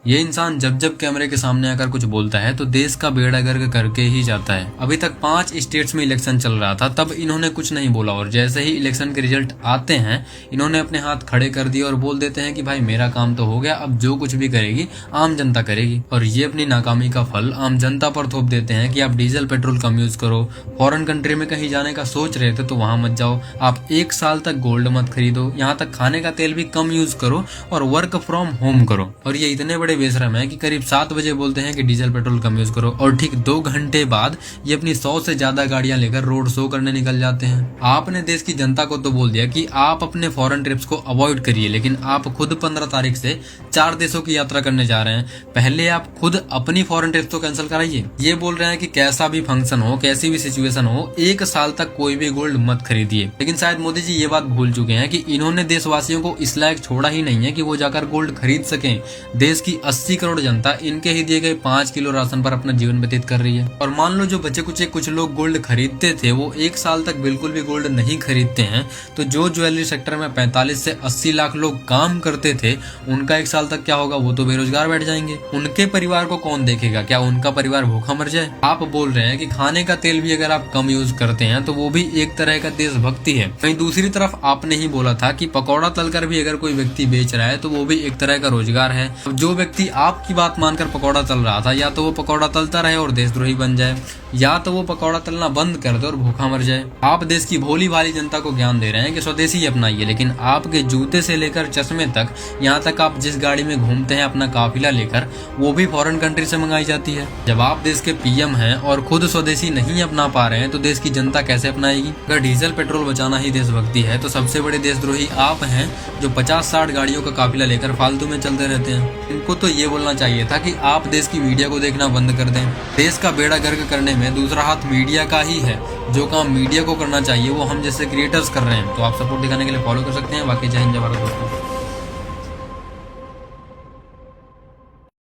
ये इंसान जब जब कैमरे के सामने आकर कुछ बोलता है तो देश का बेड़ा गर्क करके ही जाता है। अभी तक 5 स्टेट्स में इलेक्शन चल रहा था, तब इन्होंने कुछ नहीं बोला और जैसे ही इलेक्शन के रिजल्ट आते हैं इन्होंने अपने हाथ खड़े कर दिए और बोल देते हैं कि भाई मेरा काम तो हो गया, अब जो कुछ भी करेगी आम जनता करेगी। और ये अपनी नाकामी का फल आम जनता पर थोप देते हैं कि आप डीजल पेट्रोल कम यूज करो, फॉरेन कंट्री में कहीं जाने का सोच रहे थे तो वहां मत जाओ, आप 1 साल तक गोल्ड मत खरीदो, यहाँ तक खाने का तेल भी कम यूज करो और वर्क फ्रॉम होम करो। और ये इतने बड़े बेशरम है कि करीब 7 बजे बोलते हैं कि डीजल पेट्रोल कम यूज करो और ठीक 2 घंटे बाद ये अपनी 100 से ज्यादा गाड़ियां लेकर रोड शो करने निकल जाते हैं। आपने देश की जनता को तो बोल दिया कि आप अपने फॉरेन ट्रिप्स को अवॉइड करिए, लेकिन आप खुद 15 तारीख से 4 देशों की यात्रा करने जा रहे हैं। पहले आप खुद अपनी फॉरेन ट्रिप्स तो कैंसिल कराइए। ये बोल रहे हैं कि कैसा भी फंक्शन हो, कैसी भी सिचुएशन हो, 1 साल तक कोई भी गोल्ड मत खरीदिए। लेकिन शायद मोदी जी ये बात भूल चुके हैं कि इन्होंने देशवासियों को इस लायक छोड़ा ही नहीं है कि वो जाकर गोल्ड खरीद सकें। देश की 80 करोड़ जनता इनके ही दिए गए 5 किलो राशन पर अपना जीवन व्यतीत कर रही है। और मान लो जो बच्चे कुछ लोग गोल्ड खरीदते थे वो 1 साल तक बिल्कुल भी गोल्ड नहीं खरीदते हैं, तो जो ज्वेलरी सेक्टर में 45 से 80 लाख लोग काम करते थे उनका 1 साल तक क्या होगा? वो तो बेरोजगार बैठ जाएंगे। उनके परिवार को कौन देखेगा? क्या उनका परिवार भूखा मर जाए? आप बोल रहे हैं कि खाने का तेल भी अगर आप कम यूज करते हैं तो वो भी एक तरह का देशभक्ति है। वहीं दूसरी तरफ आपने ही बोला था कि पकौड़ा तलकर भी अगर कोई व्यक्ति बेच रहा है तो वो भी एक तरह का रोजगार है। जो व्यक्ति आपकी बात मानकर पकौड़ा तल रहा था, या तो वो पकौड़ा तलता रहे और देशद्रोही बन जाए, या तो वो पकौड़ा तलना बंद कर दे और भूखा मर जाए। आप देश की भोली भाली जनता को ज्ञान दे रहे हैं कि स्वदेशी अपनाइए, लेकिन आपके जूते से लेकर चश्मे तक, यहाँ तक आप जिस गाड़ी में घूमते हैं अपना काफिला लेकर, वो भी फॉरेन कंट्री से मंगाई जाती है। जब आप देश के पीएम हैं और खुद स्वदेशी नहीं अपना पा रहे हैं तो देश की जनता कैसे अपनाएगी? अगर डीजल पेट्रोल बचाना ही देशभक्ति है तो सबसे बड़े देशद्रोही आप हैं जो 50-60 गाड़ियों का काफिला लेकर फालतू में चलते रहते हैं। इनको तो ये बोलना चाहिए था कि आप देश की मीडिया को देखना बंद कर दें। देश का बेड़ा गर्क करने में दूसरा हाथ मीडिया का ही है। जो काम मीडिया को करना चाहिए वो हम जैसे क्रिएटर्स कर रहे हैं। तो आप सपोर्ट दिखाने के लिए फॉलो कर सकते हैं। बाकी जय हिंद जय भारत दोस्तों।